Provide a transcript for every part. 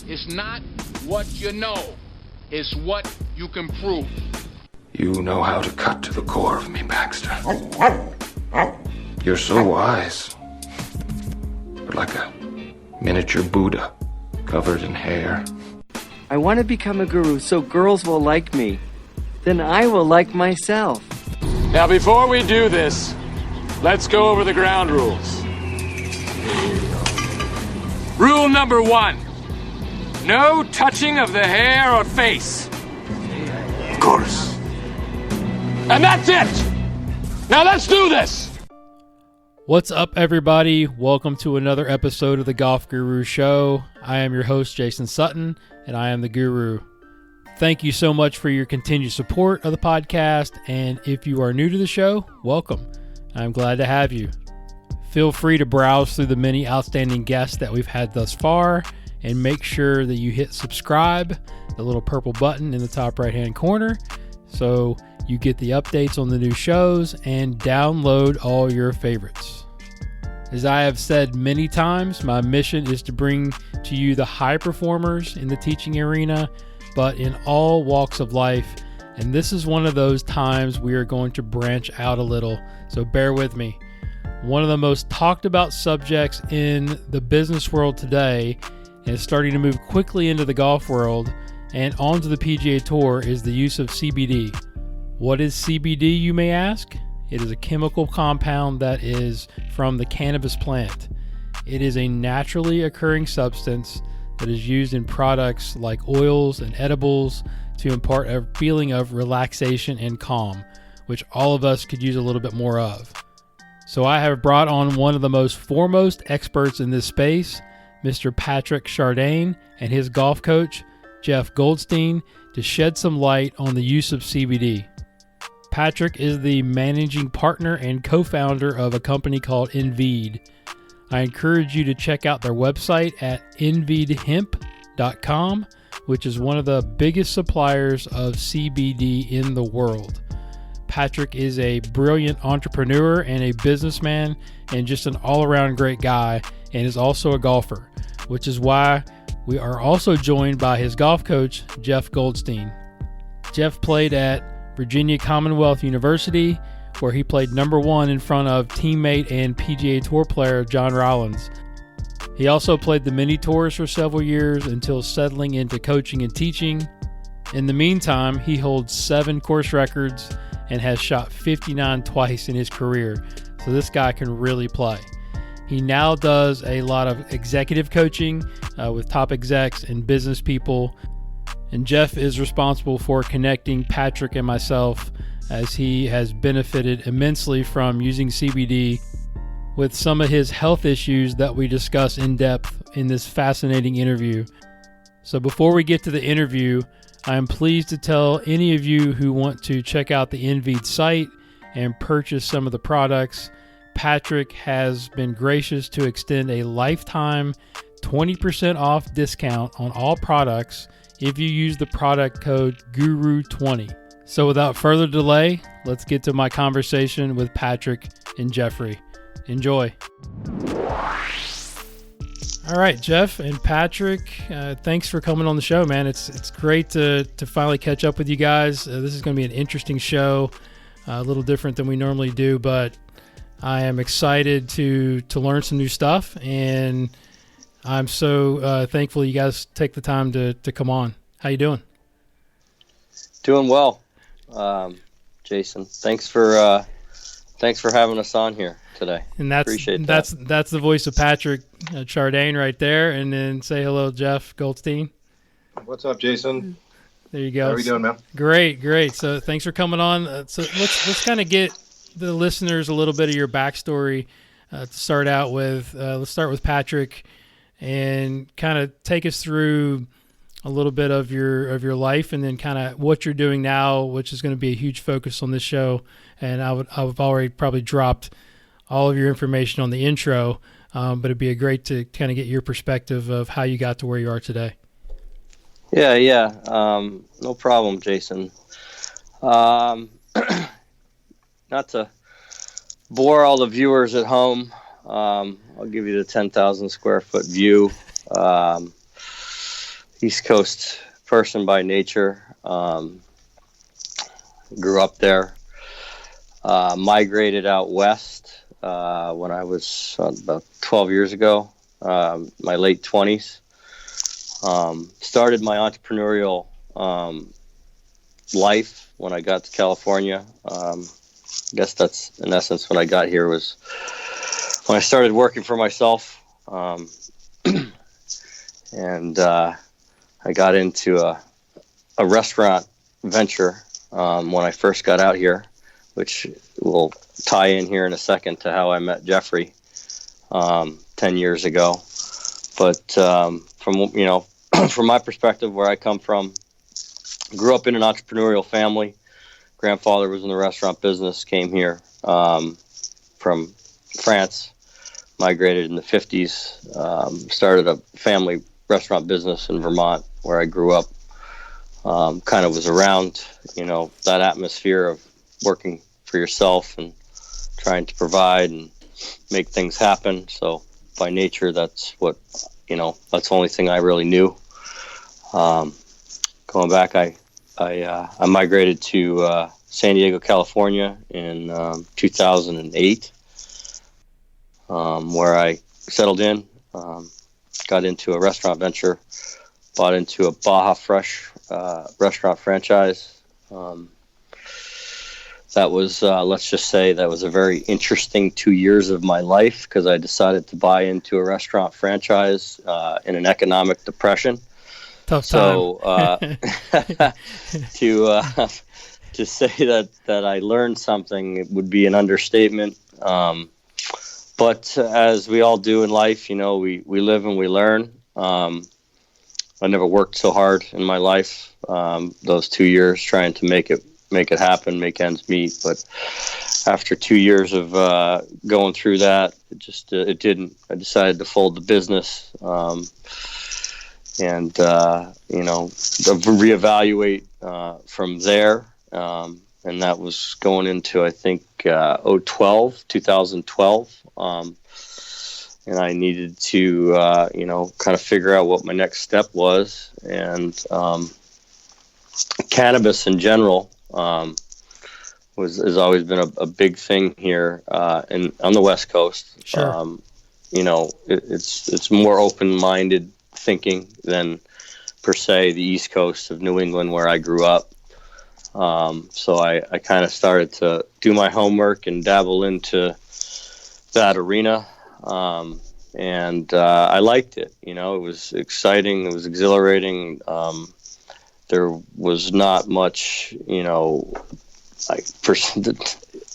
It's not what you know, it's what you can prove. You know how to cut to the core of me, Baxter. You're so wise. But like a miniature Buddha, covered in hair. I want to become a guru so girls will like me. Then I will like myself. Now, before we do this, let's go over the ground rules. Rule number 1. No touching of the hair or face. Of course. And that's it! Now let's do this! What's up, everybody? Welcome to another episode of the Golf Guru Show. I am your host, Jason Sutton, and I am the Guru. Thank you so much for your continued support of the podcast, and if you are new to the show, welcome. I'm glad to have you. Feel free to browse through the many outstanding guests that we've had thus far, and make sure that you hit subscribe, the little purple button in the top right-hand corner, so you get the updates on the new shows and download all your favorites. As I have said many times, my mission is to bring to you the high performers in the teaching arena, but in all walks of life. And this is one of those times we are going to branch out a little, so bear with me. One of the most talked about subjects in the business world today, and it's starting to move quickly into the golf world and onto the PGA Tour, is the use of CBD. What is CBD, you may ask? It is a chemical compound that is from the cannabis plant. It is a naturally occurring substance that is used in products like oils and edibles to impart a feeling of relaxation and calm, which all of us could use a little bit more of. So I have brought on one of the most foremost experts in this space, Mr. Patrik Chardain, and his golf coach, Geoff Goldstein, to shed some light on the use of CBD. Patrik is the managing partner and co-founder of a company called Enveed. I encourage you to check out their website at enveedhemp.com, which is one of the biggest suppliers of CBD in the world. Patrik is a brilliant entrepreneur and a businessman and just an all-around great guy, and is also a golfer, which is why we are also joined by his golf coach, Geoff Goldstein. Geoff played at Virginia Commonwealth University, where he played number 1 in front of teammate and PGA Tour player John Rollins. He also played the mini tours for several years until settling into coaching and teaching. In the meantime, he holds 7 course records and has shot 59 twice in his career, so this guy can really play. He now does a lot of executive coaching with top execs and business people. And Geoff is responsible for connecting Patrik and myself, as he has benefited immensely from using CBD with some of his health issues that we discuss in depth in this fascinating interview. So before we get to the interview, I am pleased to tell any of you who want to check out the Enveed site and purchase some of the products, Patrik has been gracious to extend a lifetime 20% off discount on all products if you use the product code GURU20. So without further delay, let's get to my conversation with Patrik and Jeffrey. Enjoy. All right, Geoff and Patrik, thanks for coming on the show, man. It's great to finally catch up with you guys. This is going to be an interesting show, a little different than we normally do, but I am excited to learn some new stuff, and I'm so thankful you guys take the time to come on. How you doing? Doing well, Jason. Thanks for having us on here today. And appreciate that. That's the voice of Patrik Chardain right there. And then say hello, Geoff Goldstein. What's up, Jason? There you go. How are you doing, man? Great. So thanks for coming on. So let's kind of get the listeners a little bit of your backstory to start out with. Let's start with Patrik and kind of take us through a little bit of your life, and then kind of what you're doing now, which is going to be a huge focus on this show. And I've already probably dropped all of your information on the intro, but it'd be great to kind of get your perspective of how you got to where you are today. Yeah. No problem, Jason. Not to bore all the viewers at home, I'll give you the 10,000 square foot view. East Coast person by nature. Grew up there. Migrated out west when I was about 12 years ago, my late 20s. Started my entrepreneurial life when I got to California. I guess that's in essence when I got here was when I started working for myself. And I got into a restaurant venture when I first got out here, which will tie in here in a second to how I met Jeffrey 10 years ago. But from from my perspective, where I come from, grew up in an entrepreneurial family. Grandfather was in the restaurant business, came here from France, migrated in the 50s, started a family restaurant business in Vermont where I grew up. Kind of was around, that atmosphere of working for yourself and trying to provide and make things happen. So by nature, that's what, that's the only thing I really knew. Going back, I migrated to San Diego, California in 2008, where I settled in, got into a restaurant venture, bought into a Baja Fresh restaurant franchise. That was, let's just say, that was a very interesting 2 years of my life because I decided to buy into a restaurant franchise in an economic depression. Tough time. So to say that I learned something, it would be an understatement. But as we all do in life, we live and we learn. I never worked so hard in my life those 2 years trying to make it happen, make ends meet. But after 2 years of going through that, it didn't. I decided to fold the business and reevaluate from there. And that was going into, I think, 2012. And I needed to, kind of figure out what my next step was. And cannabis in general has always been a big thing here on the West Coast. Sure. It's more open-minded thinking than per se the East Coast of New England where I grew up. So I kind of started to do my homework and dabble into that arena. And I liked it. It was exciting. It was exhilarating. There was not much,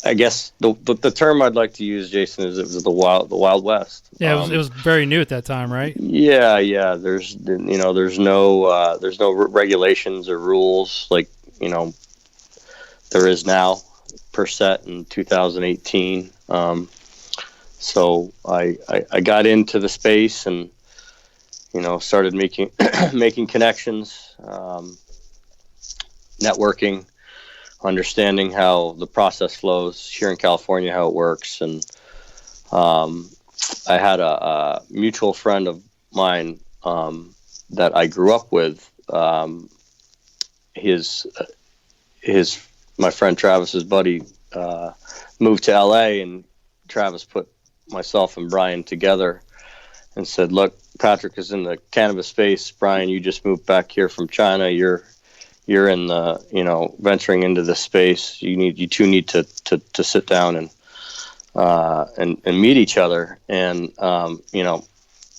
I guess the term I'd like to use, Jason, is it was the Wild West. Yeah, it was very new at that time, right? Yeah. There's no regulations or rules like there is now per set in 2018. So I got into the space and started making making connections, networking, understanding how the process flows here in California, how it works. And I had a mutual friend of mine that I grew up with. My friend Travis's buddy moved to LA, and Travis put myself and Brian together and said, "Look, Patrik is in the cannabis space. Brian, you just moved back here from China. You're in the venturing into this space. You two need to sit down and meet each other." And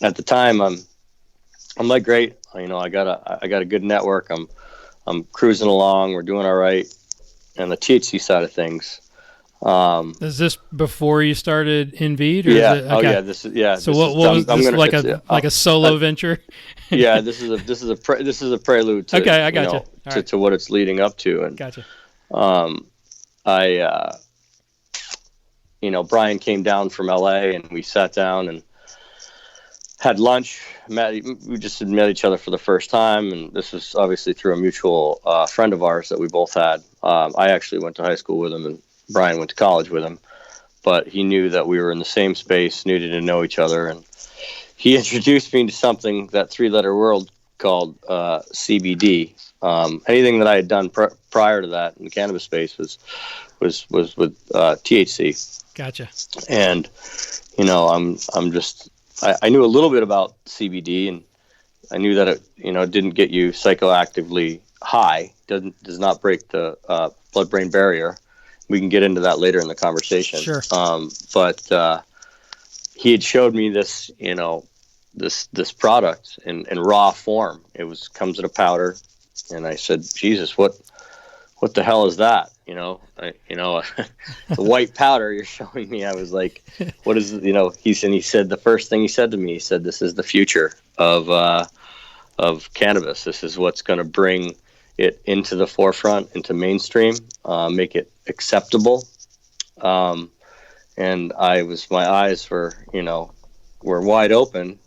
at the time I'm like, great. I got a good network. I'm cruising along. We're doing all right. And the THC side of things. Is this before you started Inveed? Or Yeah. Is it, okay. This is. So what was this, like a solo venture? Yeah, this is a prelude to okay, I got you. To what it's leading up to. And gotcha. Brian came down from LA and we sat down and had lunch. We just had met each other for the first time, and this was obviously through a mutual friend of ours that we both had. I actually went to high school with him, and Brian went to college with him, but he knew that we were in the same space, needed to know each other, and he introduced me to something, that three-letter called CBD. Anything that I had done prior to that in the cannabis space was with THC. Gotcha. And I knew a little bit about CBD, and I knew that it didn't get you psychoactively high. Does not break the blood-brain barrier. We can get into that later in the conversation. Sure. But he had showed me this, this product in raw form. It comes in a powder, and I said, Jesus, what the hell is that? The white powder you're showing me. I was like, what is it? He said the first thing he said to me, he said, this is the future of cannabis. This is what's going to bring it into the forefront, into mainstream, make it acceptable. And my eyes were wide open,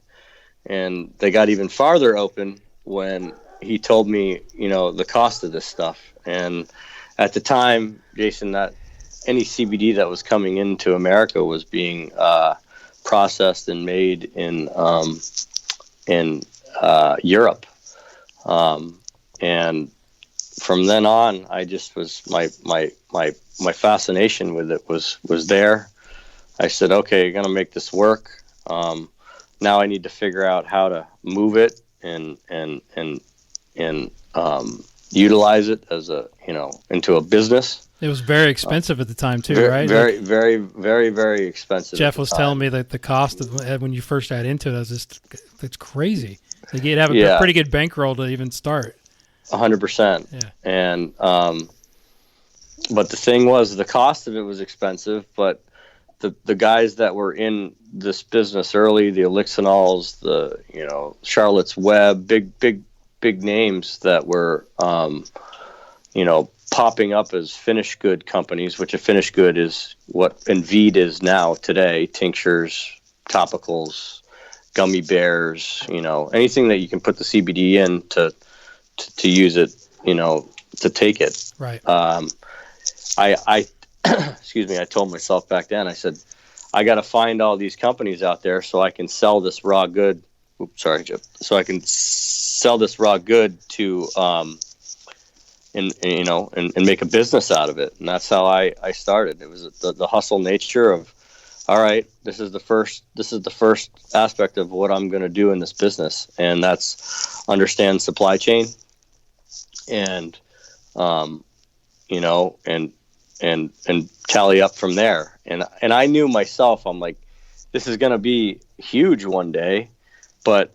and they got even farther open when he told me, the cost of this stuff. And at the time, Jason, that any CBD that was coming into America was being processed and made in Europe. And from then on, I just was my fascination with it was there. I said, okay, you're gonna make this work. Now I need to figure out how to move it and utilize it as into a business. It was very expensive at the time too, right? Very, very, very, very expensive. Jeff was telling me that the cost of when you first got into it, it's crazy. Like you'd have a pretty good bankroll to even start. 100%. Yeah. And but the thing was, the cost of it was expensive, but the guys that were in this business early, the Elixinols, the Charlotte's Web, big names that were popping up as finished good companies, which a finished good is what Enveed is now today: tinctures, topicals, gummy bears, anything that you can put the CBD in to use it, to take it. Right. I excuse me, I told myself back then, I said, I got to find all these companies out there so I can sell this raw good. Oops, sorry, Jeff. So I can sell this raw good to, and make a business out of it. And that's how I started. It was the hustle nature of, all right, this is the first aspect of what I'm going to do in this business. And that's understand supply chain and, and tally up from there. And I knew myself, I'm like, this is going to be huge one day. But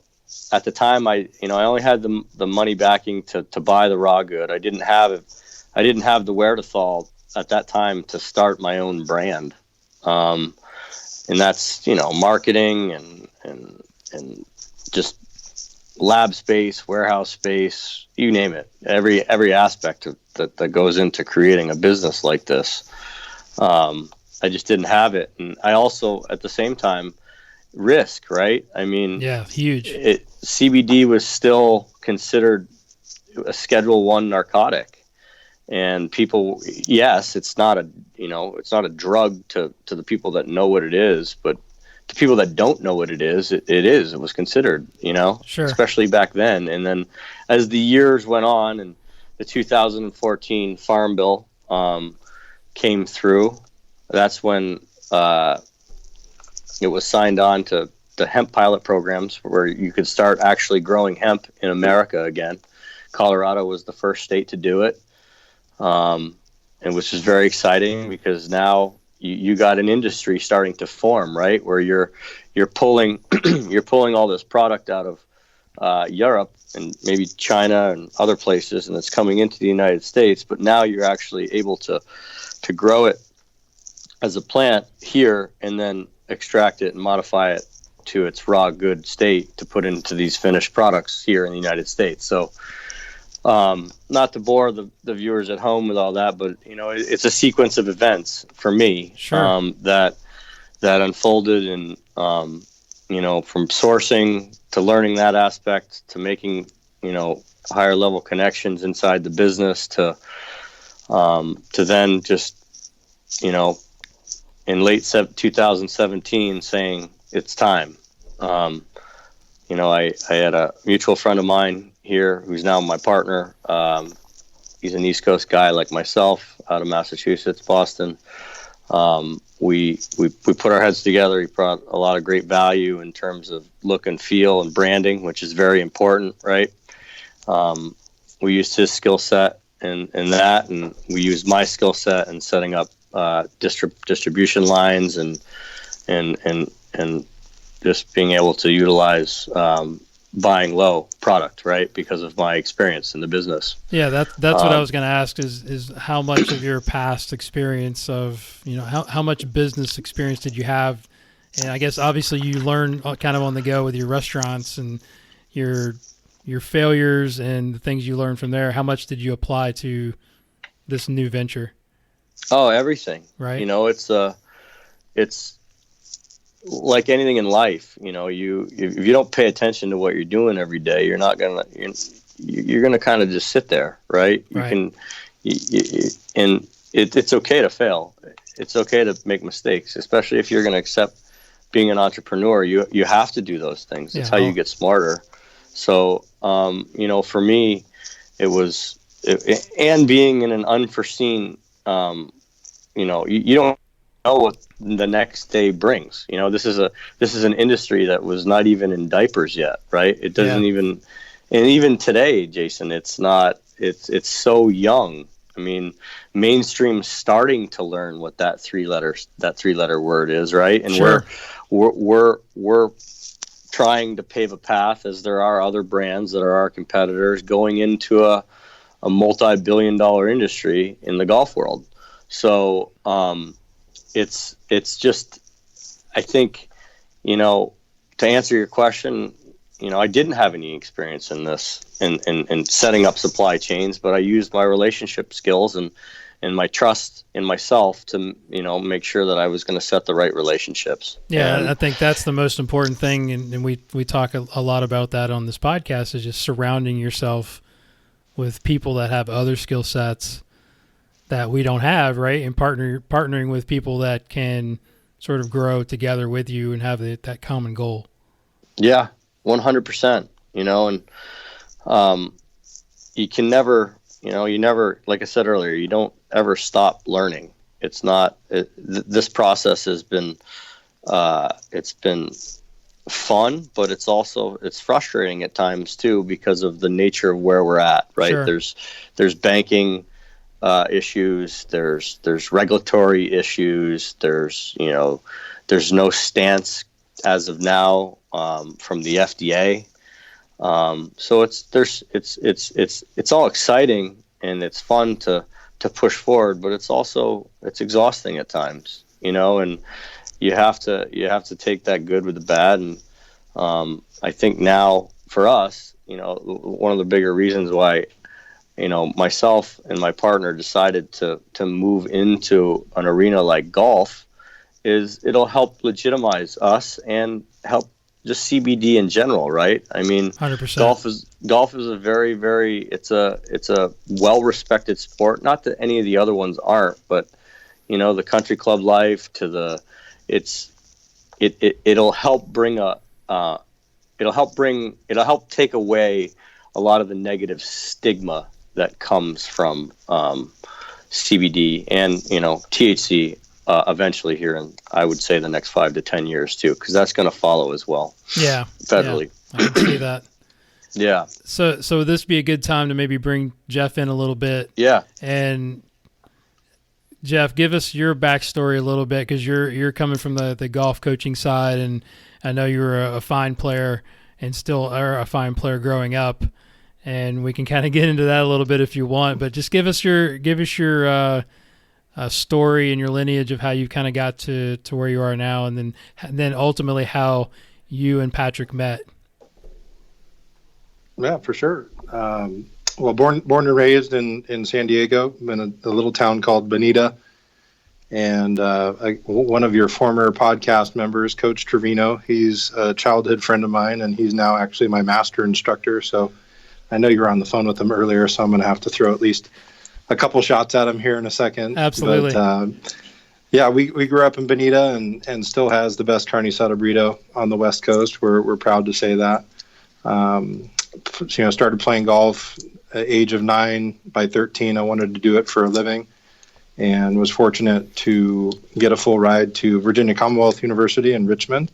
at the time, I only had the money backing to buy the raw good. I didn't have the wherewithal at that time to start my own brand. And that's, marketing and just lab space, warehouse space, you name it. Every aspect that goes into creating a business like this. I just didn't have it. And I also, at the same time, risk, right? I mean, yeah, huge. CBD was still considered a Schedule I narcotic, and people, yes, it's not a drug to the people that know what it is, but to people that don't know what it is, it was considered, sure, especially back then. And then as the years went on and the 2014 Farm Bill came through, that's when it was signed on to the hemp pilot programs where you could start actually growing hemp in America again. Colorado was the first state to do it, and which is very exciting because now you got an industry starting to form, right? Where you're pulling you're pulling all this product out of Europe and maybe China and other places, and it's coming into the United States. But now you're actually able to grow it as a plant here and then extract it and modify it to its raw good state to put into these finished products here in the United States. So not to bore the viewers at home with all that, but it's a sequence of events for me. Sure. that unfolded, and from sourcing to learning that aspect to making higher level connections inside the business to then just in late 2017 saying it's time. I had a mutual friend of mine here who's now my partner. He's an East Coast guy like myself, out of Massachusetts, Boston. We put our heads together. He brought a lot of great value in terms of look and feel and branding, which is very important, right? We used his skill set in that, and we used my skill set in setting up distribution lines and just being able to utilize buying low product, right? Because of my experience in the business. Yeah, that's what I was going to ask is how much of your past experience of, how much business experience did you have? And I guess obviously you learn kind of on the go with your restaurants and your failures and the things you learned from there. How much did you apply to this new venture? Oh, everything. Right. It's like anything in life, if you don't pay attention to what you're doing every day, you're gonna kind of just sit there, right? And it's okay to fail. It's okay to make mistakes, especially if you're going to accept being an entrepreneur. You have to do those things. It's how you get smarter. So, for me, it was, and being in an unforeseen, you don't know what the next day brings. This is an industry that was not even in diapers yet, right? It doesn't even, and even today, Jason, it's so young. I mean, mainstream's starting to learn what that three letter word is, right? And sure. we're trying to pave a path, as there are other brands that are our competitors going into a multi-billion-dollar industry in the golf world. So it's just, I think, to answer your question, I didn't have any experience in this in setting up supply chains, but I used my relationship skills and my trust in myself to, make sure that I was going to set the right relationships. Yeah, and I think that's the most important thing. And we talk a lot about that on this podcast, is just surrounding yourself with people that have other skill sets that we don't have, right? And partnering with people that can sort of grow together with you and have that common goal. Yeah, 100%, and you can never, you never, like I said earlier, you don't ever stop learning. It's not, this process has been, it's been fun, but it's frustrating at times too, because of the nature of where we're at, right? Sure. There's banking issues, there's regulatory issues, there's no stance as of now from the FDA. So it's all exciting and it's fun to push forward, but it's exhausting at times, and you have to take that good with the bad. And I think now for us, one of the bigger reasons why, myself and my partner decided to move into an arena like golf is it'll help legitimize us and help just CBD in general, right? I mean, 100%. Golf is a very, very, it's a well-respected sport. Not that any of the other ones aren't, but the country club life it'll help take away a lot of the negative stigma that comes from CBD and THC eventually here in, I would say, the next 5 to 10 years too, because that's going to follow as well. Yeah, federally. Yeah, I can see that. Yeah. So would this be a good time to maybe bring Geoff in a little bit? Yeah. And Geoff, give us your backstory a little bit, because you're coming from the golf coaching side, and I know you were a fine player and still are a fine player growing up, and we can kind of get into that a little bit if you want. But just give us your story and your lineage of how you kind of got to where you are now, and then ultimately how you and Patrik met. Yeah, for sure. Well, born and raised in San Diego, in a little town called Bonita. And one of your former podcast members, Coach Trevino, he's a childhood friend of mine, and he's now actually my master instructor. So I know you were on the phone with him earlier, so I'm going to have to throw at least a couple shots at him here in a second. Absolutely. But, yeah, we grew up in Bonita and still has the best carne asada burrito on the West Coast. We're proud to say that. Started playing golf at age of 9. By 13, I wanted to do it for a living, and was fortunate to get a full ride to Virginia Commonwealth University in Richmond.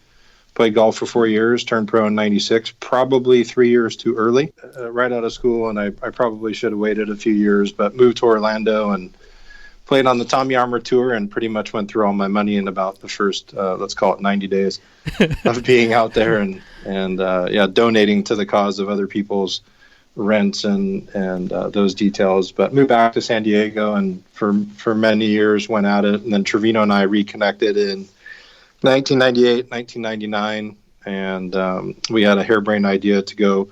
Played golf for 4 years, turned pro in 96, probably 3 years too early, right out of school, and I probably should have waited a few years, but moved to Orlando and played on the Tommy Armour Tour, and pretty much went through all my money in about the first, let's call it 90 days of being out there and donating to the cause of other people's rents and those details. But moved back to San Diego, and for many years went at it. And then Trevino and I reconnected in 1998, 1999, and we had a harebrained idea to go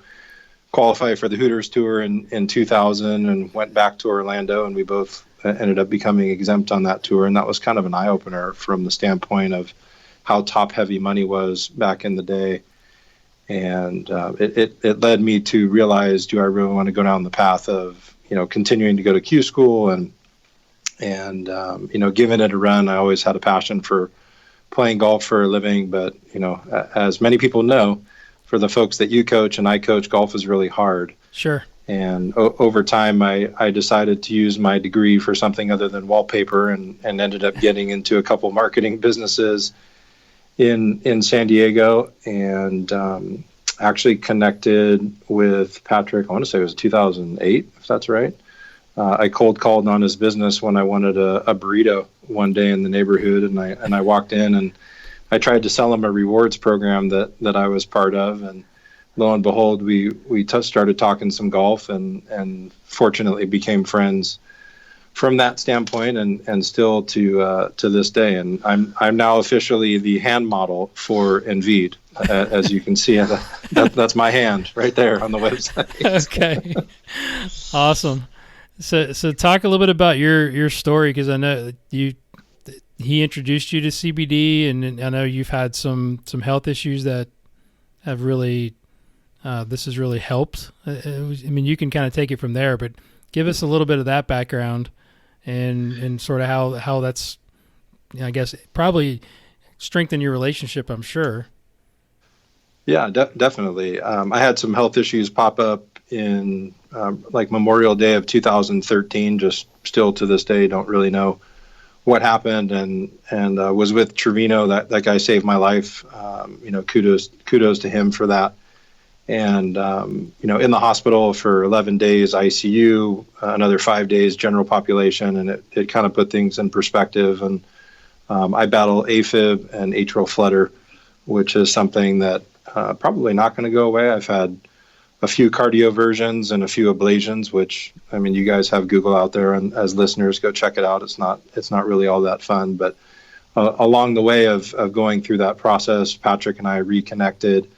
qualify for the Hooters Tour in 2000, and went back to Orlando, and we both ended up becoming exempt on that tour. And that was kind of an eye-opener from the standpoint of how top-heavy money was back in the day. And it led me to realize, do I really want to go down the path of, continuing to go to Q school and giving it a run. I always had a passion for playing golf for a living, but, as many people know, for the folks that you coach and I coach, golf is really hard. Sure. And over time, I decided to use my degree for something other than wallpaper, and ended up getting into a couple marketing businesses in San Diego, and actually connected with Patrik. I want to say it was 2008, if that's right. I cold called on his business when I wanted a burrito one day in the neighborhood, and I walked in and I tried to sell him a rewards program that I was part of, and lo and behold, we started talking some golf, and fortunately became friends from that standpoint, and still to this day. And I'm now officially the hand model for Envid, as you can see. That's my hand right there on the website. Okay, awesome. So talk a little bit about your story, because I know he introduced you to CBD, and I know you've had some health issues that have really this has really helped. You can kind of take it from there, but give us a little bit of that background and sort of how that's, I guess, probably strengthen your relationship, I'm sure. Yeah, definitely. I had some health issues pop up in Memorial Day of 2013. Just still to this day don't really know what happened, and was with Trevino. That guy saved my life. Kudos to him for that. And in the hospital for 11 days ICU, another 5 days general population, and it kind of put things in perspective. And I battle AFib and atrial flutter, which is something that probably not going to go away. I've had a few cardioversions and a few ablations, which, you guys have Google out there, and as listeners, go check it out. It's not really all that fun, but along the way of going through that process, Patrik and I reconnected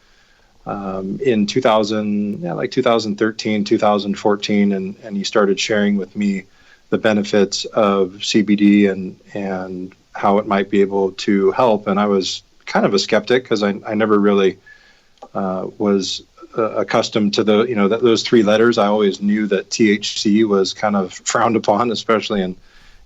in 2013, 2014, and he started sharing with me the benefits of CBD and how it might be able to help. And I was kind of a skeptic, because I never really was accustomed to those three letters. I always knew that THC was kind of frowned upon, especially in,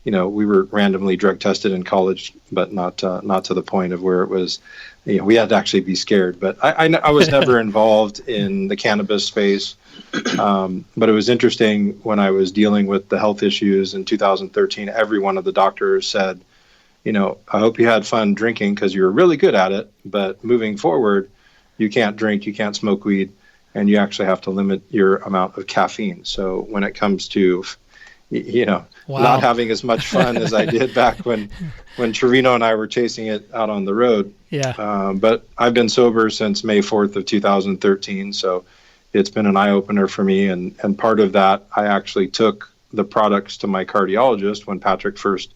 we were randomly drug tested in college, but not to the point of where it was, we had to actually be scared. But I was never involved in the cannabis space. But it was interesting when I was dealing with the health issues in 2013, every one of the doctors said, I hope you had fun drinking because you were really good at it, but moving forward, you can't drink, you can't smoke weed, and you actually have to limit your amount of caffeine. So when it comes to, Wow. not having as much fun as I did back when Trevino and I were chasing it out on the road. Yeah. But I've been sober since May 4th of 2013. So it's been an eye opener for me. And part of that, I actually took the products to my cardiologist when Patrik first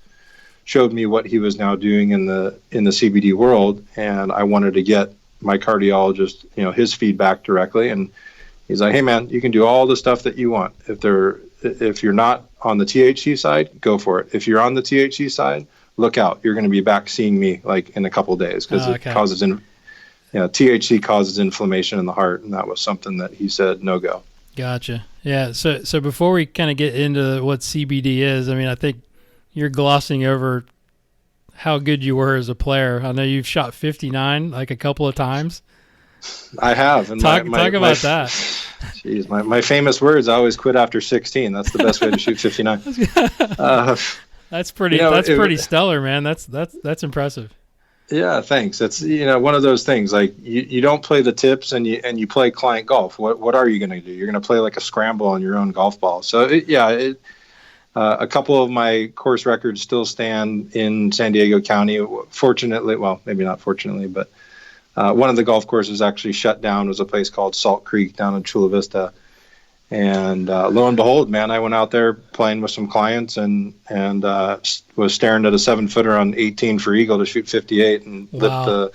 showed me what he was now doing in the CBD world. And I wanted to get my cardiologist, his feedback directly. And he's like, hey man, you can do all the stuff that you want. If you're not on the THC side, go for it. If you're on the THC side, look out. You're going to be back seeing me in a couple of days, because it causes THC causes inflammation in the heart, and that was something that he said no go. Gotcha. Yeah. So before we kind of get into what CBD is, I think you're glossing over how good you were as a player. I know you've shot 59 a couple of times. I have. And talk about that. Jeez, my famous words, I always quit after 16. That's the best way to shoot 59. That's pretty stellar, man. That's impressive. Yeah, thanks. It's one of those things, like you don't play the tips and you play client golf. What are you going to do? You're going to play like a scramble on your own golf ball. So a couple of my course records still stand in San Diego County. Fortunately, well, maybe not fortunately, but one of the golf courses actually shut down. It was a place called Salt Creek down in Chula Vista. And lo and behold, man, I went out there playing with some clients and was staring at a 7-footer on 18 for eagle to shoot 58 and lit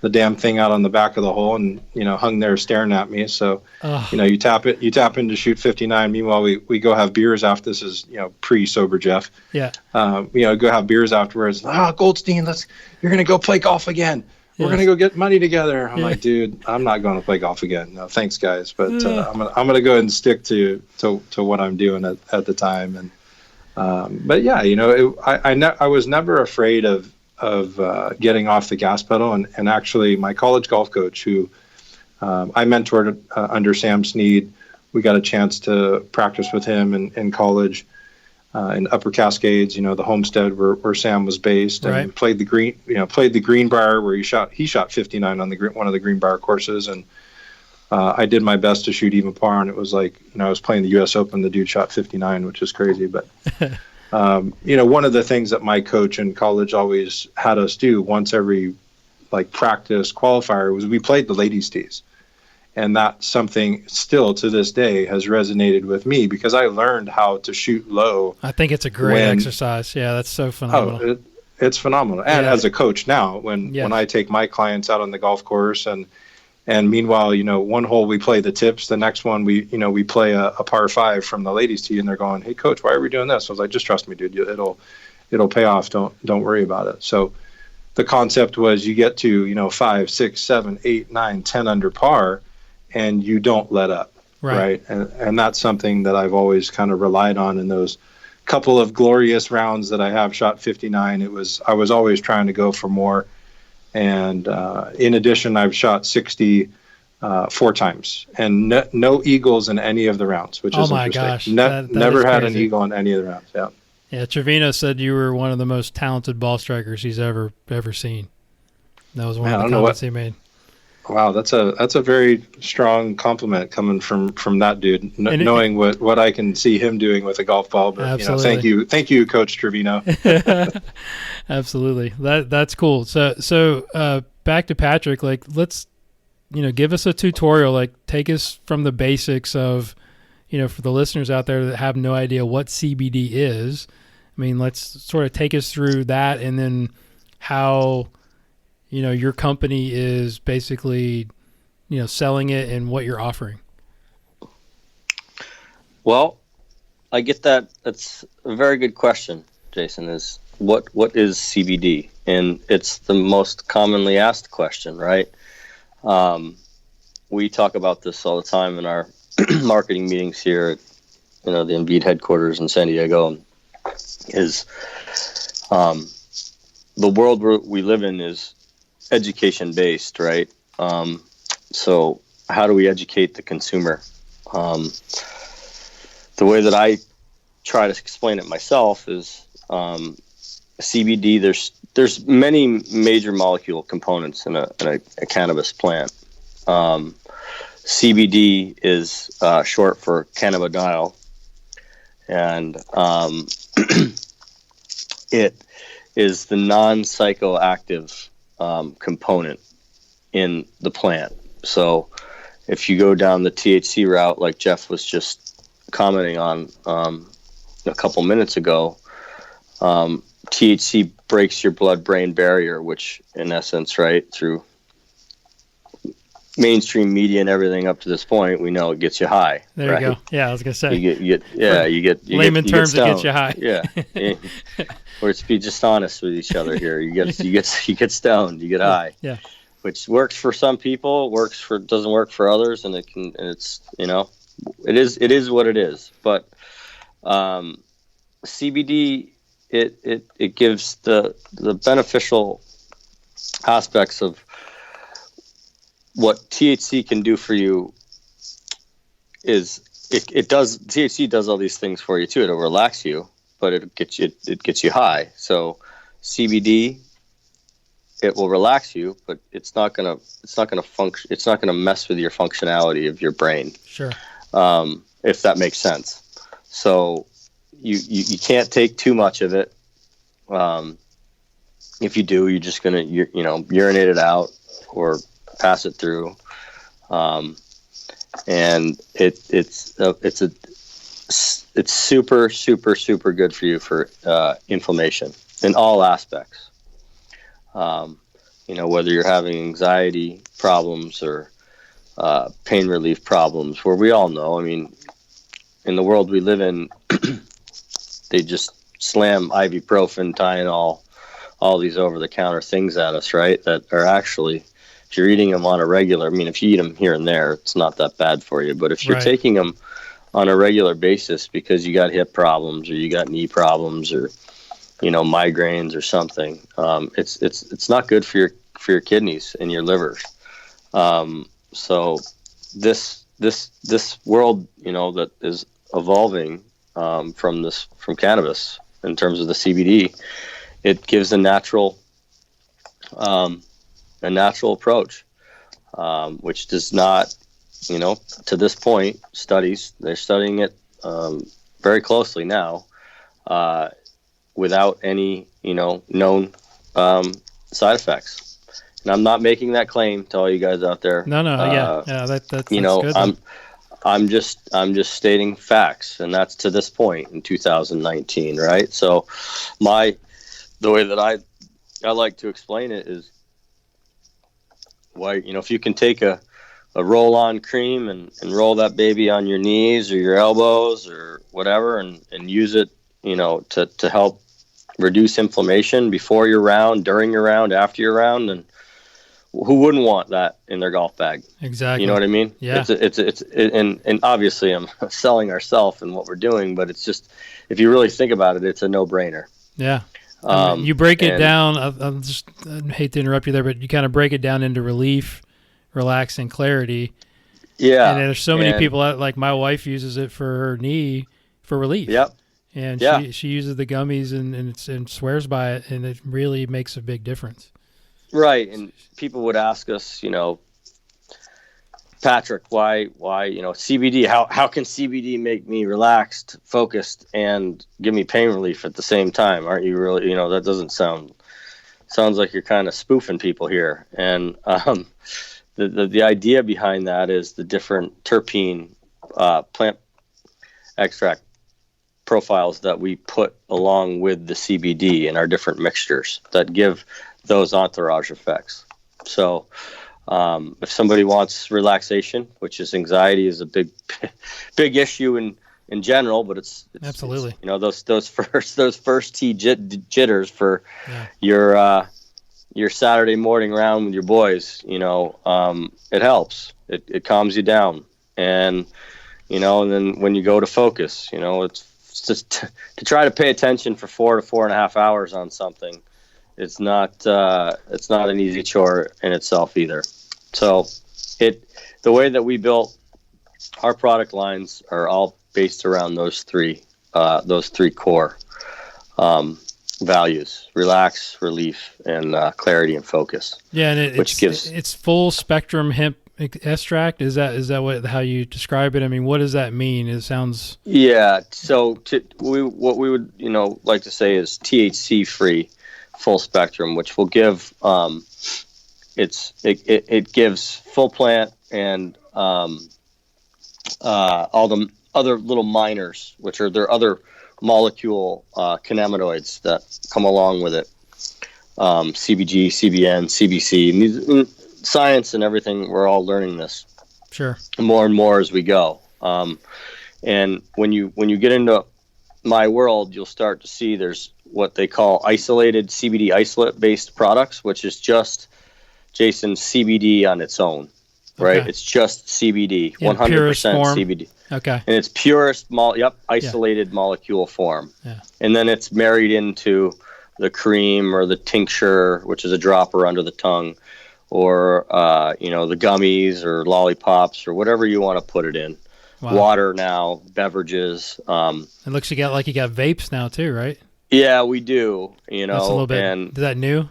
the damn thing out on the back of the hole and hung there staring at me. So you tap in to shoot 59. Meanwhile, we go have beers after. This is pre-sober Geoff. Yeah. Go have beers afterwards. Goldstein, you're gonna go play golf again. We're going to go get money together. I'm like, dude, I'm not going to play golf again. No, thanks, guys. But I'm going to go ahead and stick to what I'm doing at the time. And but yeah, I was never afraid of getting off the gas pedal. And actually, my college golf coach, who I mentored under Sam Snead, we got a chance to practice with him in college. In Upper Cascades, the homestead where Sam was based, and played the Greenbrier where he shot 59 on one of the Greenbrier courses, and I did my best to shoot even par, and it was like I was playing the U.S. Open, the dude shot 59, which is crazy. But one of the things that my coach in college always had us do once every practice qualifier was we played the ladies' tees. And that's something still to this day has resonated with me because I learned how to shoot low. I think it's a great exercise. Yeah, that's so phenomenal. It's phenomenal. And as a coach now, when I take my clients out on the golf course and meanwhile, one hole we play the tips, the next one we play a par 5 from the ladies' tee, and they're going, "Hey, coach, why are we doing this?" I was like, "Just trust me, dude. It'll pay off. Don't worry about it." So the concept was you get to 5, 6, 7, 8, 9, 10 under par. And you don't let up, right? And that's something that I've always kind of relied on in those couple of glorious rounds that I have shot 59. I was always trying to go for more. And in addition, I've shot 60 4 times and no eagles in any of the rounds, which is interesting. Gosh. Never had an eagle in any of the rounds. Yeah. Yeah. Trevino said you were one of the most talented ball strikers he's ever seen. That was one of the comments he made. Wow, that's a very strong compliment coming from that dude, knowing what I can see him doing with a golf ball. But thank you, Coach Trevino. Absolutely, that's cool. So back to Patrik. Let's give us a tutorial. Take us from the basics of for the listeners out there that have no idea what CBD is. I mean, let's sort of take us through that, and then how. Your company is basically, selling it and what you're offering. Well, I get that. That's a very good question, Jason, is what is CBD? And it's the most commonly asked question, right? We talk about this all the time in our marketing meetings here at, the Embiid headquarters in San Diego. Is the world we live in is education based, right? So how do we educate the consumer? The way that I try to explain it myself is CBD. There's many major molecule components in a cannabis plant. CBD is short for cannabidiol, and it is the non-psychoactive component in the plant. So if you go down the THC route, like Geoff was just commenting on a couple minutes ago, THC breaks your blood-brain barrier, which in essence, right, through mainstream media and everything up to this point, we know it gets you high. There you go. Yeah, I was gonna say. You get layman terms, it gets you high. Yeah. Let's be just honest with each other here. You get stoned, you get high. Yeah. Which works for some people, doesn't work for others, and it's it is what it is. But CBD it gives the beneficial aspects of what THC can do for you is THC does all these things for you too. It'll relax you, but it gets you high. So CBD, it will relax you, but it's not gonna function. It's not gonna mess with your functionality of your brain. Sure. If that makes sense. So you can't take too much of it. If you do, you're just gonna urinate it out or pass it through. And it's super, super, super good for you for inflammation in all aspects. Whether you're having anxiety problems or pain relief problems, where we all know, I mean, in the world we live in, they just slam ibuprofen, Tylenol, all these over-the-counter things at us, right? That are actually, if you're eating them on a regular, I mean, if you eat them here and there, it's not that bad for you. But if you're taking them on a regular basis because you got hip problems or you got knee problems or, migraines or something, it's not good for your kidneys and your livers. So this world, that is evolving from cannabis in terms of the CBD, it gives a natural approach, which does not, to this point, they're studying it very closely now, without any, known side effects. And I'm not making that claim to all you guys out there. No, that's good. I'm just stating facts, and that's to this point in 2019, right? So the way that I like to explain it is why, if you can take a roll-on cream and roll that baby on your knees or your elbows or whatever and use it, to help reduce inflammation before your round, during your round, after your round, and who wouldn't want that in their golf bag? Exactly. You know what I mean? Yeah. And obviously I'm selling ourselves and what we're doing, but it's just, if you really think about it, it's a no-brainer. Yeah. You break it down. I hate to interrupt you there, but you kind of break it down into relief, relax, and clarity. Yeah. And there's so many people like my wife uses it for her knee for relief. Yep. And she uses the gummies and swears by it, and it really makes a big difference. Right. And people would ask us, Patrik, why, CBD, how can CBD make me relaxed, focused, and give me pain relief at the same time? Aren't you really, that doesn't sounds like you're kind of spoofing people here. And the idea behind that is the different terpene plant extract profiles that we put along with the CBD in our different mixtures that give those entourage effects. So if somebody wants relaxation, which is anxiety is a big issue in general, but it's absolutely, those first tee jitters for your Saturday morning round with your boys, it helps. It calms you down. And, and then when you go to focus, it's just to try to pay attention for 4 to 4.5 hours on something. It's not an easy chore in itself either. So the way that we built our product lines are all based around those three core values: relax, relief, and clarity and focus. Yeah, and it's full spectrum hemp extract. Is that how you describe it? I mean, what does that mean? It sounds So what we would like to say is THC free, full spectrum, which will give it gives full plant and all the other little minors, which are their other molecule cannabinoids that come along with it. CBG, CBN, CBC, and these, science and everything, we're all learning this. Sure. More and more as we go. And when you get into my world, you'll start to see there's what they call isolated CBD isolate based products, which is just CBD on its own, right? Okay. It's just CBD, in 100% CBD. Okay. And it's purest isolated molecule form. Yeah. And then it's married into the cream or the tincture, which is a dropper under the tongue, or the gummies or lollipops or whatever you want to put it in. Wow. Water now, beverages. It looks like you got vapes now too, right? Yeah, we do. That's a little bit. And is that new?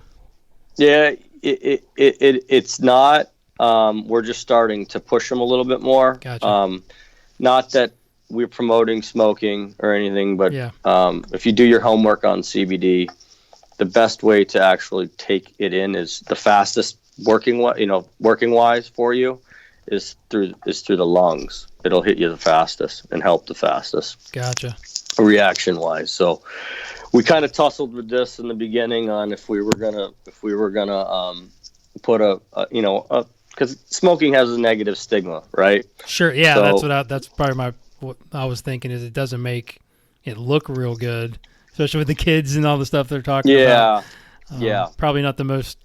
yeah, it's not. We're just starting to push them a little bit more. Gotcha. Not that we're promoting smoking or anything, but Yeah. If you do your homework on CBD, the best way to actually take it in is the fastest working wise for you is through the lungs. It'll hit you the fastest and help the fastest. Gotcha. Reaction wise. So we kind of tussled with this in the beginning on if we were gonna put because smoking has a negative stigma, right? Sure. Yeah. So, that's probably what I was thinking is it doesn't make it look real good, especially with the kids and all the stuff they're talking about. Yeah. Probably not the most,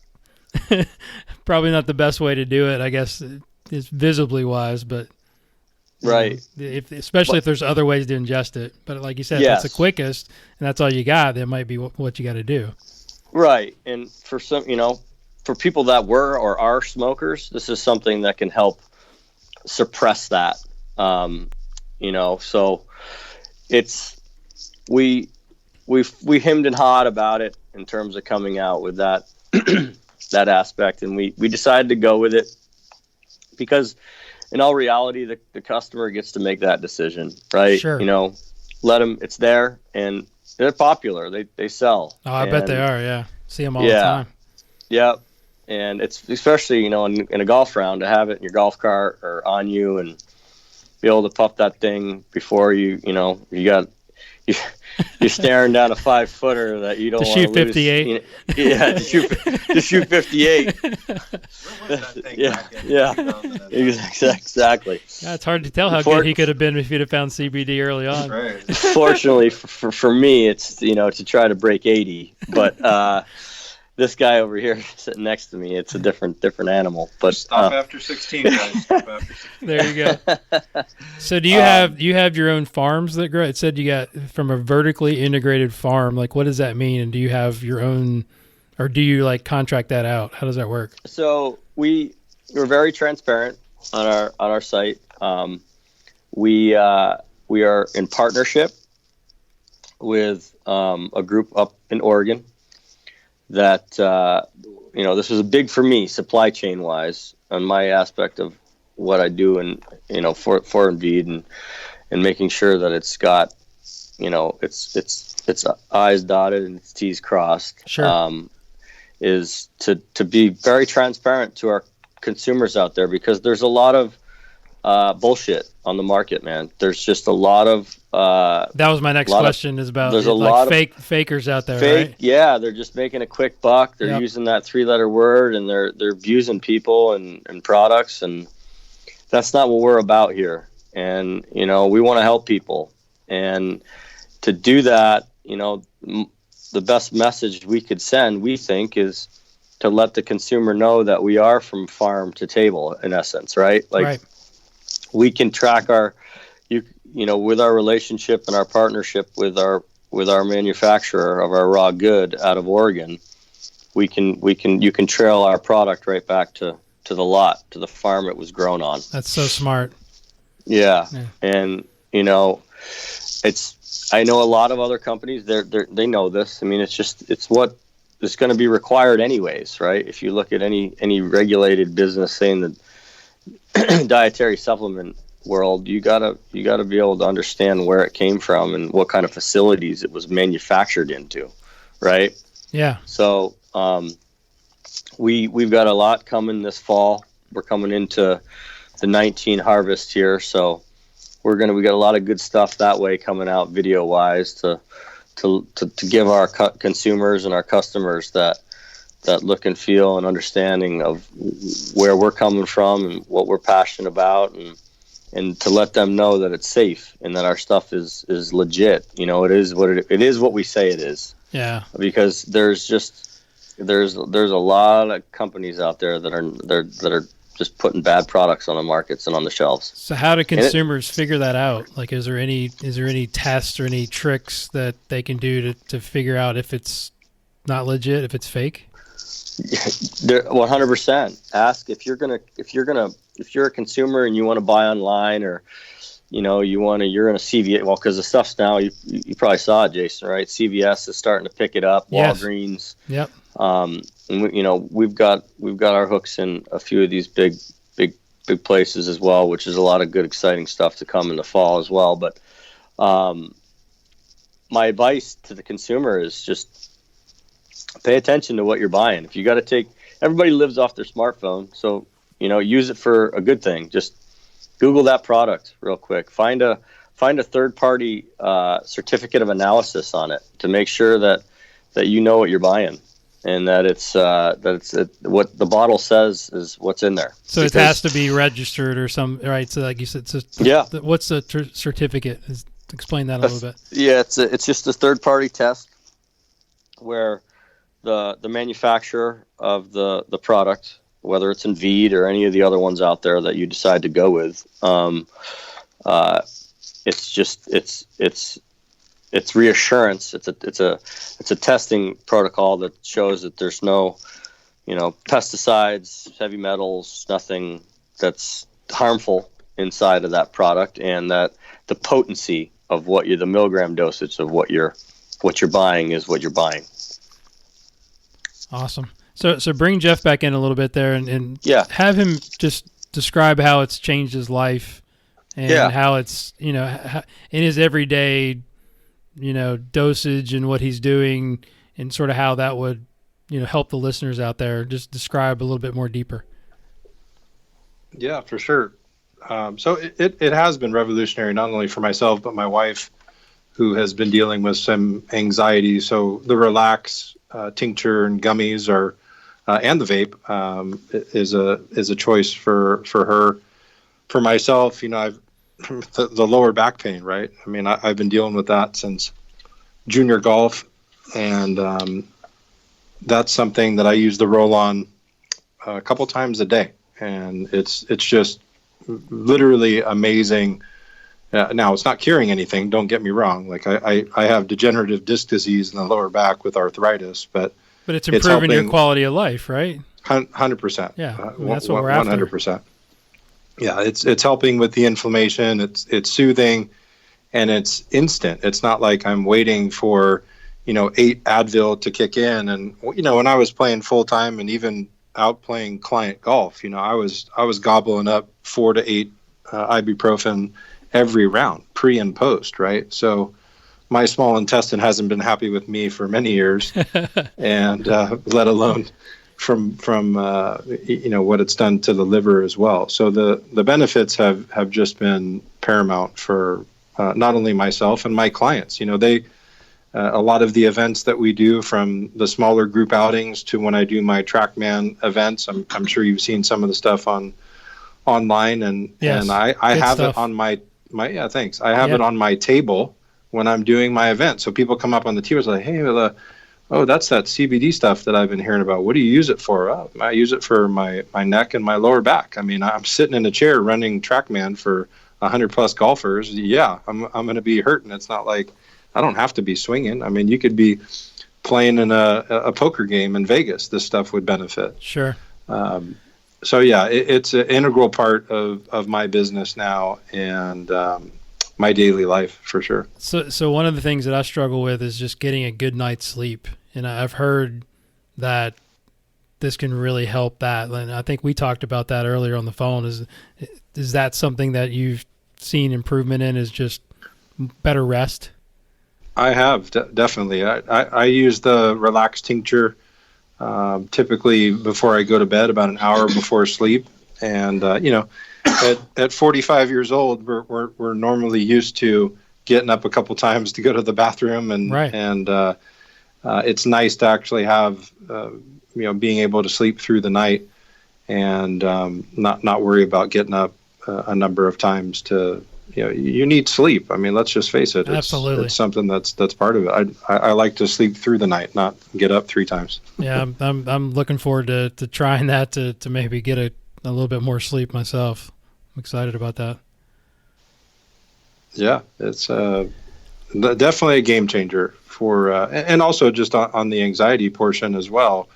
probably not the best way to do it, I guess, is visibly wise, but right. Especially if there's other ways to ingest it. But like you said, if Yes. that's the quickest and that's all you got, that might be what you got to do. Right. And for some, for people that were or are smokers, this is something that can help suppress that. So it's, we hemmed and hawed about it in terms of coming out with that, that aspect. And we decided to go with it because in all reality, the customer gets to make that decision, right? Sure. Let them, it's there and they're popular. They sell. Oh, I bet they are. Yeah. See them all the Yeah. time. Yep. And it's especially, in a golf round to have it in your golf cart or on you and be able to puff that thing before you're staring down a 5-footer that you don't want to shoot lose. 58. To shoot 58. Exactly. Yeah, it's hard to tell how good he could have been if he'd have found CBD early on. Right. Fortunately for me, it's to try to break 80, but this guy over here sitting next to me, it's a different animal. But Stop after 16, guys. Stop after 16. There you go. So do you have your own farms that grow? It said you got from a vertically integrated farm. Like, what does that mean? And do you have your own, or do you contract that out? How does that work? So we're very transparent on our site. We are in partnership with a group up in Oregon that this was big for me supply chain wise on my aspect of what I do and for Indeed and making sure that it's got it's I's dotted and it's T's crossed. Sure. Is to be very transparent to our consumers out there because there's a lot of bullshit on the market, man. There's just a lot of that was my next question is about there's a lot of fakers out there, fake, right? Yeah, they're just making a quick buck. They're Yep. using that 3-letter word and they're abusing people and products, and that's not what we're about here. And we want to help people, and to do that, the best message we could send, we think, is to let the consumer know that we are from farm to table, in essence, right? Right. We can track with our relationship and our partnership with our manufacturer of our raw good out of Oregon. You can trail our product right back to the lot, to the farm it was grown on. That's so smart. Yeah. And I know a lot of other companies they know this. I mean, it's what is going to be required anyways, right? If you look at any regulated business saying that dietary supplement world, you gotta be able to understand where it came from and what kind of facilities it was manufactured into, right? Yeah. So we've got a lot coming this fall. We're coming into the 19 harvest here, so we got a lot of good stuff that way coming out video wise to give our consumers and our customers that look and feel and understanding of where we're coming from and what we're passionate about, and to let them know that it's safe and that our stuff is legit. It is what we say it is. Yeah. Because there's a lot of companies out there that are just putting bad products on the markets and on the shelves. So how do consumers figure that out? Like, is there any tests or any tricks that they can do to figure out if it's not legit, if it's fake? 100%. Ask if you're a consumer and you want to buy online, or you're in a CVS. Well, because the stuff's now, you probably saw it, Jason, right? CVS is starting to pick it up. Yes. Walgreens. Yep. And we've got our hooks in a few of these big places as well, which is a lot of good, exciting stuff to come in the fall as well. But my advice to the consumer is just pay attention to what you're buying. If you got to everybody lives off their smartphone, so use it for a good thing. Just Google that product real quick. Find a third-party certificate of analysis on it to make sure that you know what you're buying, and that it's what the bottle says is what's in there. So it has to be registered or right? So like you said, what's the certificate? Explain that a little bit. Yeah, it's just a third-party test where the manufacturer of the product, whether it's in Veed or any of the other ones out there that you decide to go with, it's reassurance. It's a testing protocol that shows that there's no, pesticides, heavy metals, nothing that's harmful inside of that product, and that the potency of the milligram dosage of what you're buying is what you're buying. Awesome. So bring Geoff back in a little bit there, and have him just describe how it's changed his life, and how it's in his everyday dosage and what he's doing, and sort of how that would help the listeners out there. Just describe a little bit more deeper. Yeah, for sure. So it has been revolutionary, not only for myself but my wife, who has been dealing with some anxiety. So the Relax tincture and gummies are, and the vape is a choice for her. For myself, I've the lower back pain, right? I mean, I've been dealing with that since junior golf, and that's something that I use the roll-on a couple times a day, and it's just literally amazing. Now, it's not curing anything, don't get me wrong. Like I have degenerative disc disease in the lower back with arthritis, but it's improving your quality of life, right? 100%. Yeah, that's what we're after. 100%. Yeah, it's helping with the inflammation. It's soothing, and it's instant. It's not like I'm waiting for 8 Advil to kick in. And when I was playing full time and even out playing client golf, I was gobbling up 4 to 8 ibuprofen every round, pre and post, right? So my small intestine hasn't been happy with me for many years, and let alone from what it's done to the liver as well. So the benefits have just been paramount for not only myself and my clients. They a lot of the events that we do, from the smaller group outings to when I do my TrackMan events, I'm sure you've seen some of the stuff online, and I have stuff. It on my thanks. I have it on my table when I'm doing my event. So people come up on the table and say, hey, that's that CBD stuff that I've been hearing about. What do you use it for? Oh, I use it for my neck and my lower back. I mean, I'm sitting in a chair running TrackMan for 100 plus golfers. Yeah, I'm going to be hurting. It's not like I don't have to be swinging. I mean, you could be playing in a poker game in Vegas. This stuff would benefit. Sure. So yeah, it's an integral part of my business now, and my daily life for sure. So one of the things that I struggle with is just getting a good night's sleep, and I've heard that this can really help that. And I think we talked about that earlier on the phone. Is that something that you've seen improvement in? Is just better rest? I have definitely. I use the Relax tincture typically before I go to bed, about an hour before sleep, and at 45 years old, we're normally used to getting up a couple times to go to the bathroom, and right. And it's nice to actually have being able to sleep through the night, and not worry about getting up a number of times to. You need sleep. I mean, let's just face it. Absolutely. It's something that's part of it. I like to sleep through the night, not get up 3 times. Yeah, I'm looking forward to trying that to maybe get a little bit more sleep myself. I'm excited about that. Yeah, it's definitely a game changer for, and also just on the anxiety portion as well.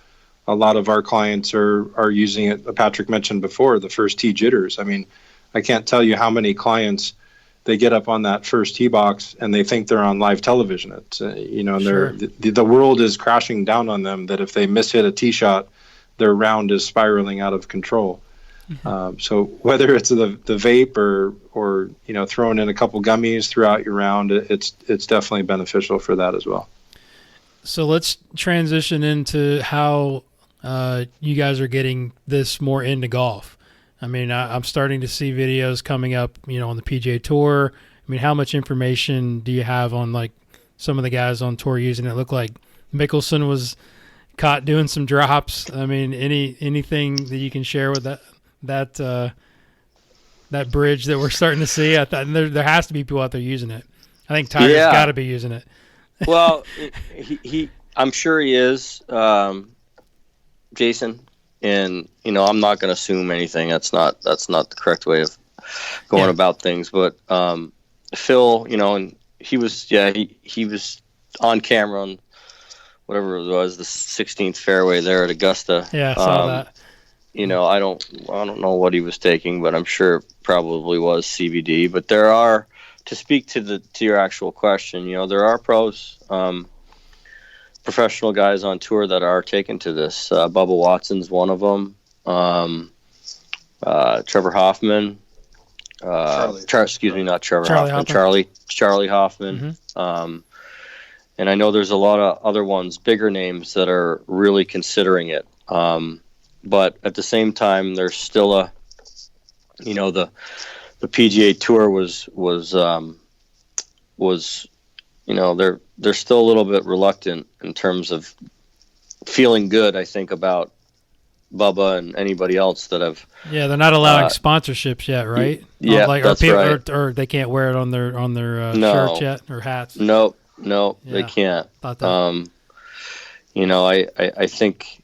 a lot of our clients are using it. Patrik mentioned before the first tee jitters. I mean, I can't tell you how many clients they get up on that first tee box and they think they're on live television. It's and Sure. the world is crashing down on them. That if they mishit a tee shot, their round is spiraling out of control. So whether it's the vape or throwing in a couple gummies throughout your round, it's definitely beneficial for that as well. So let's transition into how you guys are getting this more into golf. I mean, I'm starting to see videos coming up, on the PGA Tour. I mean, how much information do you have on like some of the guys on tour using it? Looked like Mickelson was caught doing some drops. I mean, anything that you can share with that bridge that we're starting to see? I thought there has to be people out there using it. I think Tiger's got to be using it. Well, I'm sure he is, Jason. And I'm not going to assume anything. That's not the correct way of going about things. But Phil, and he was on camera on whatever it was, the 16th fairway there at Augusta. Yeah, I saw that. I don't know what he was taking, but I'm sure it probably was CBD. But there are, to speak to your actual question, there are pros. Professional guys on tour that are taken to this. Bubba Watson's one of them. Trevor Hoffman. Not Trevor Hoffman. Charlie Hoffman. Mm-hmm. And I know there's a lot of other ones, bigger names that are really considering it. But at the same time, there's still the PGA Tour was they're still a little bit reluctant in terms of feeling good, I think, about Bubba and anybody else that have. Yeah, they're not allowing sponsorships yet, right? Yeah, that's right. Or they can't wear it on their shirts yet or hats. No, they can't. Thought that. I think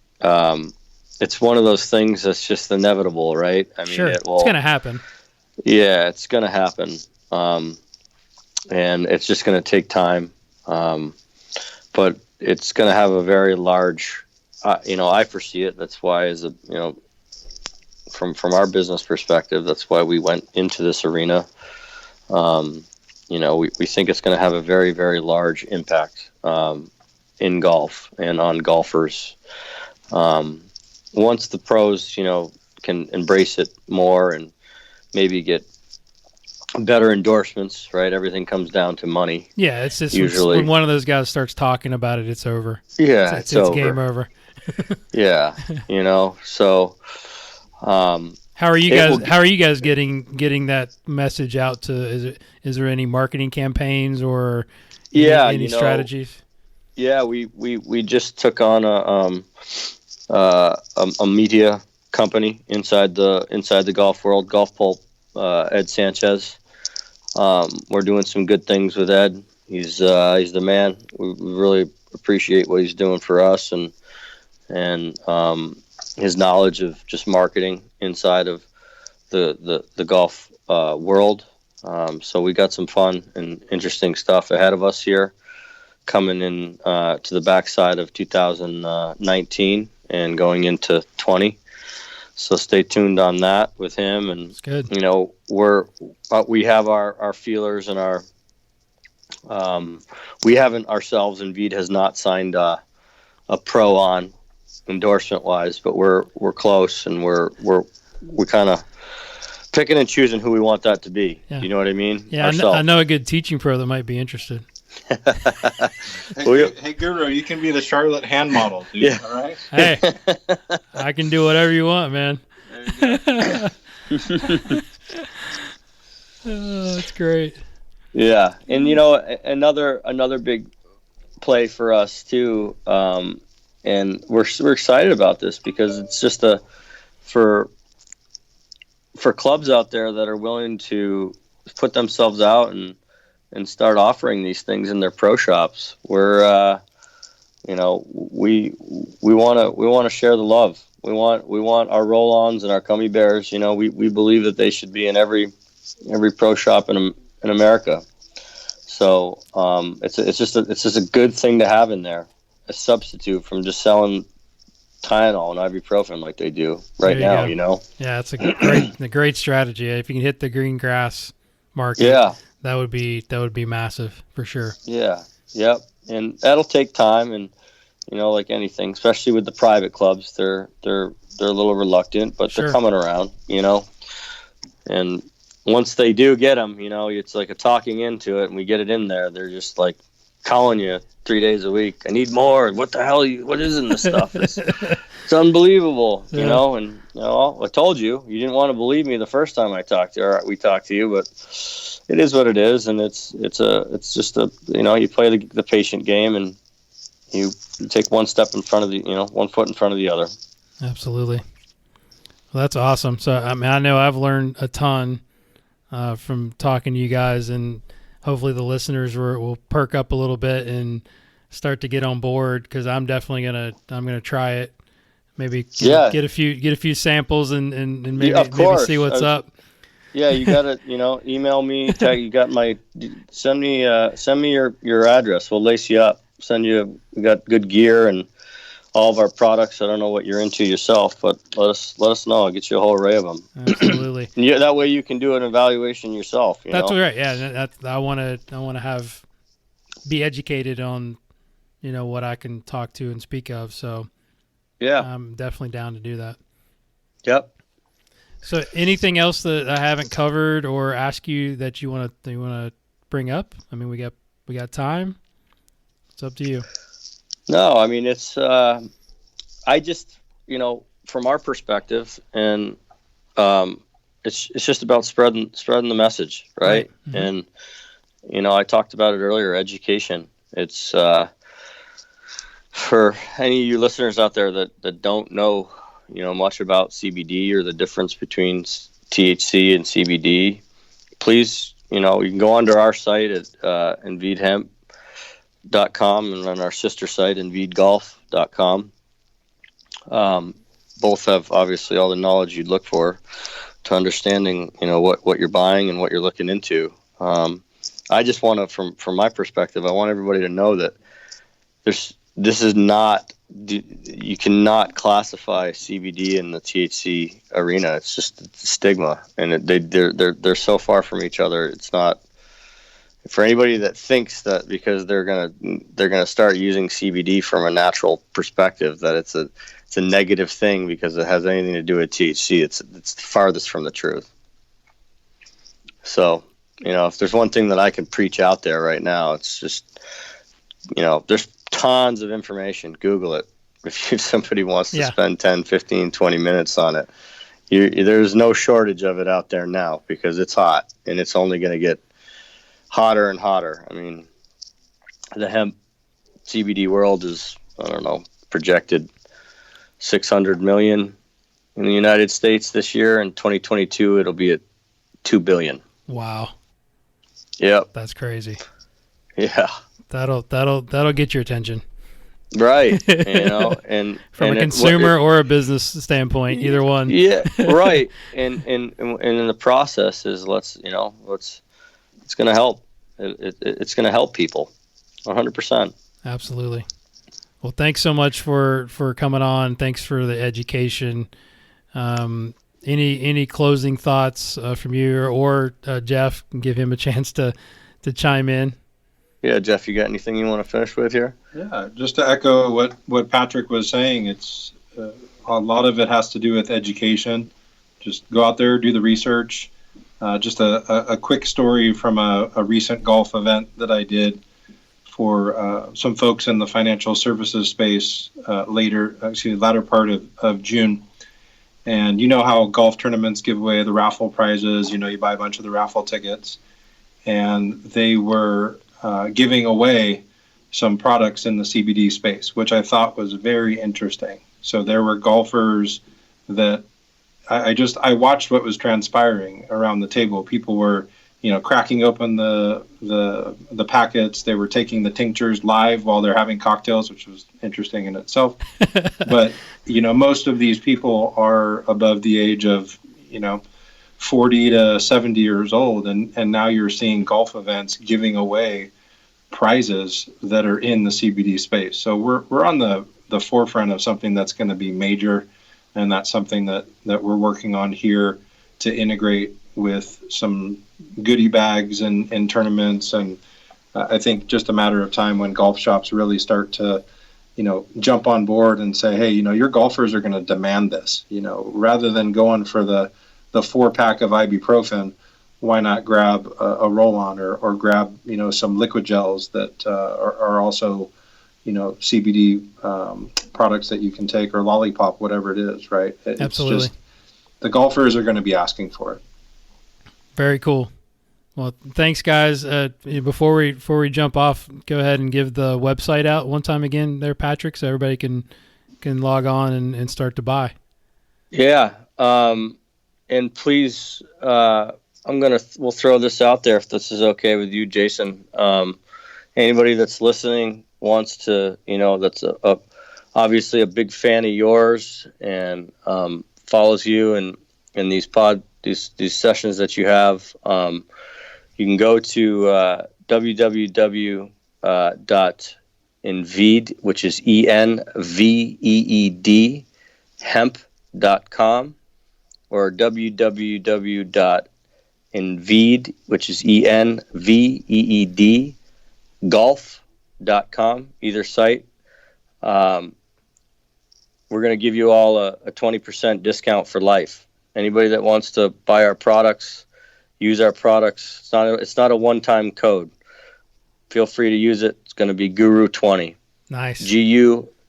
it's one of those things that's just inevitable, right? I mean, sure, it's going to happen. Yeah, it's going to happen. And it's just going to take time. But it's going to have a very large, I foresee it. That's why, from our business perspective, that's why we went into this arena. We think it's going to have a very, very large impact in golf and on golfers. Once the pros, can embrace it more and maybe get better endorsements, right? Everything comes down to money. Yeah, it's just usually when one of those guys starts talking about it, it's over. Yeah, it's over. Game over. Yeah, So, how are you guys? How are you guys getting that message out to? Is there any marketing campaigns or any strategies? Yeah, we just took on a media company inside the golf world, Golf Pulp. Ed Sanchez. We're doing some good things with Ed. He's the man. We really appreciate what he's doing for us and his knowledge of just marketing inside of the golf world. So we got some fun and interesting stuff ahead of us here, coming in to the backside of 2019 and going into 20. So stay tuned on that with him, and it's good. We have our feelers and our we haven't ourselves, and Veed has not signed a pro on endorsement wise, but we're close, and we're kind of picking and choosing who we want that to be. Yeah. You know what I mean? Yeah, I know a good teaching pro that might be interested. Hey, Guru, you can be the Charlotte hand model, dude. Yeah. All right. Hey, I can do whatever you want, man. Oh, that's great. Yeah, and another big play for us too, and we're excited about this because it's just for clubs out there that are willing to put themselves out and start offering these things in their pro shops. We're we want to share the love. We want our roll-ons and our gummy bears. We believe that they should be in every pro shop in America. So it's just a good thing to have in there, a substitute from just selling Tylenol and ibuprofen like they do right now, go. you know? Yeah, it's a great strategy. If you can hit the green grass market, that would be massive for sure. Yeah. Yep. And that'll take time, and you know, like anything, especially with the private clubs, they're a little reluctant, but they're coming around, you know. And once they do get them, you know, it's like a talking into it, and we get it in there. They're just like calling you 3 days a week. I need more. What the hell? What is in this stuff? It's unbelievable, you know. And you know, I told you didn't want to believe me the first time we talked to you, but it is what it is, and it's just a, you know, you play the patient game, and you take one step in front of one foot in front of the other. Absolutely. Well, that's awesome. So, I mean, I know I've learned a ton from talking to you guys, and hopefully the listeners will perk up a little bit and start to get on board, because I'm definitely gonna try it. Maybe get a few samples and maybe see what's up. Yeah, you gotta, you know, email me. You got send me your address. We'll lace you up. We got good gear and all of our products. I don't know what you're into yourself, but let us know. I'll get you a whole array of them. Absolutely. Yeah, that way you can do an evaluation yourself. That's right. Yeah, I want to be educated on, you know, what I can talk to and speak of. So yeah, I'm definitely down to do that. Yep. So anything else that I haven't covered or ask you that you want to bring up? I mean, we got time. It's up to you. No, I mean, it's I just, you know, from our perspective, and it's just about spreading the message, right? Mm-hmm. And you know, I talked about it earlier, education. It's for any of you listeners out there that don't know, you know, much about CBD or the difference between THC and CBD, please, you know, you can go onto our site at invidehemp.com and on our sister site, invidegolf.com. Both have obviously all the knowledge you'd look for to understanding, you know, what you're buying and what you're looking into. I just want to, from my perspective, I want everybody to know that this is not, you cannot classify CBD in the THC arena. It's just a stigma, and they're so far from each other. It's not for anybody that thinks that because they're gonna start using CBD from a natural perspective that it's a negative thing because it has anything to do with THC. It's farthest from the truth. So, you know, if there's one thing that I can preach out there right now, it's just, you know, there's tons of information. Google it. If somebody wants to spend 10, 15, 20 minutes on it, there's no shortage of it out there now because it's hot, and it's only going to get hotter and hotter. I mean, the hemp CBD world is, I don't know, projected 600 million in the United States this year. In 2022, it'll be at 2 billion. Wow. Yep. That's crazy. Yeah. That'll get your attention. Right. You know, and from a consumer or a business standpoint, either one. Yeah. Right. And in the process is it's going to help. It's going to help people 100%. Absolutely. Well, thanks so much for coming on. Thanks for the education. Any closing thoughts from you or Geoff? Can give him a chance to chime in. Yeah, Geoff, you got anything you want to finish with here? Yeah, just to echo what Patrik was saying, it's a lot of it has to do with education. Just go out there, do the research. Just a quick story from a recent golf event that I did for some folks in the financial services space latter part of June. And you know how golf tournaments give away the raffle prizes. You know, you buy a bunch of the raffle tickets. And they were giving away some products in the CBD space, which I thought was very interesting. So there were golfers that I watched what was transpiring around the table. People were, you know, cracking open the packets. They were taking the tinctures live while they're having cocktails, which was interesting in itself. But, you know, most of these people are above the age of, you know, 40 to 70 years old. And now you're seeing golf events giving away prizes that are in the CBD space. So we're on the the forefront of something that's going to be major, and that's something that we're working on here to integrate with some goodie bags and tournaments. And I think just a matter of time when golf shops really start to, jump on board and say, hey, your golfers are going to demand this, rather than going for the 4-pack of ibuprofen. Why not grab a roll-on or grab, some liquid gels that are also, CBD products that you can take, or lollipop, whatever it is, right? Absolutely. It's just, the golfers are going to be asking for it. Very cool. Well, thanks, guys. Before we jump off, go ahead and give the website out one time again there, Patrik, so everybody can log on and start to buy. Yeah. And please, we'll throw this out there if this is okay with you, Jason. Anybody that's listening wants to, that's obviously a big fan of yours and follows you and these sessions that you have. You can go to www.enveed, which is ENVEED, hemp.com, or www.enveed, which is ENVEED, golf.com, either site. We're going to give you all a 20% discount for life. Anybody that wants to buy our products, use our products, it's not a one-time code. Feel free to use it. It's going to be Guru20. Nice.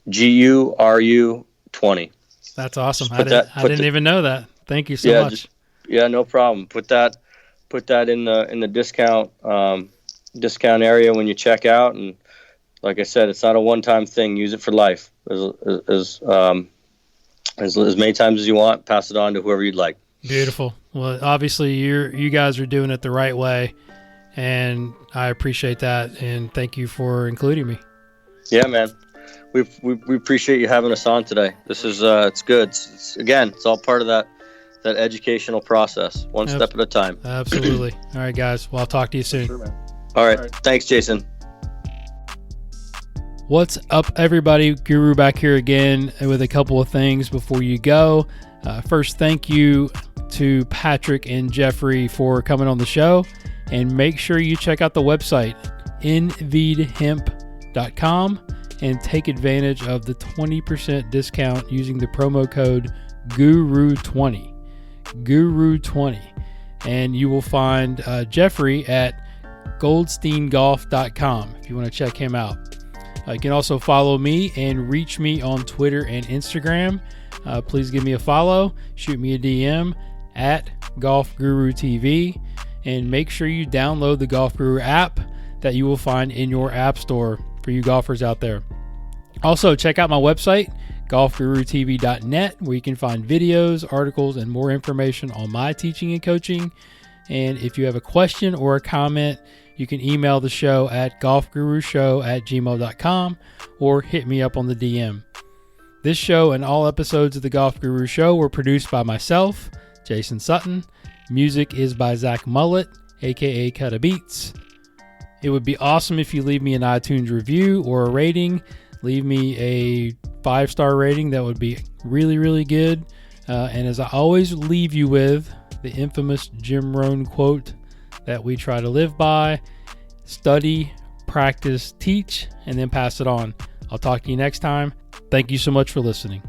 GURU 20. That's awesome. I didn't even know that. Thank you so much. No problem. Put that in the discount area when you check out. And like I said, it's not a one-time thing. Use it for life. As many times as you want. Pass it on to whoever you'd like. Beautiful. Well, obviously you guys are doing it the right way, and I appreciate that. And thank you for including me. Yeah, man. We appreciate you having us on today. This is it's good. It's all part of that educational process, one step at a time. Absolutely. All right, guys. Well, I'll talk to you soon. Sure, man. All right. Thanks, Jason. What's up, everybody? Guru back here again with a couple of things before you go. First, thank you to Patrik and Jeffrey for coming on the show. And make sure you check out the website, enveedhemp.com, and take advantage of the 20% discount using the promo code GURU20. GURU20. And you will find Jeffrey at goldsteingolf.com if you want to check him out. You can also follow me and reach me on Twitter and Instagram. Please give me a follow, shoot me a DM at Golf Guru TV, and make sure you download the Golf Guru app that you will find in your app store for you golfers out there. Also, check out my website, golfgurutv.net, where you can find videos, articles, and more information on my teaching and coaching. And if you have a question or a comment, you can email the show at golfgurushow@gmail.com or hit me up on the DM. This show and all episodes of the Golf Guru Show were produced by myself, Jason Sutton. Music is by Zach Mullet, aka Cutta Beats. It would be awesome if you leave me an iTunes review or a rating. Leave me a 5-star rating. That would be really, really good. And as I always leave you with the infamous Jim Rohn quote that we try to live by: study, practice, teach, and then pass it on. I'll talk to you next time. Thank you so much for listening.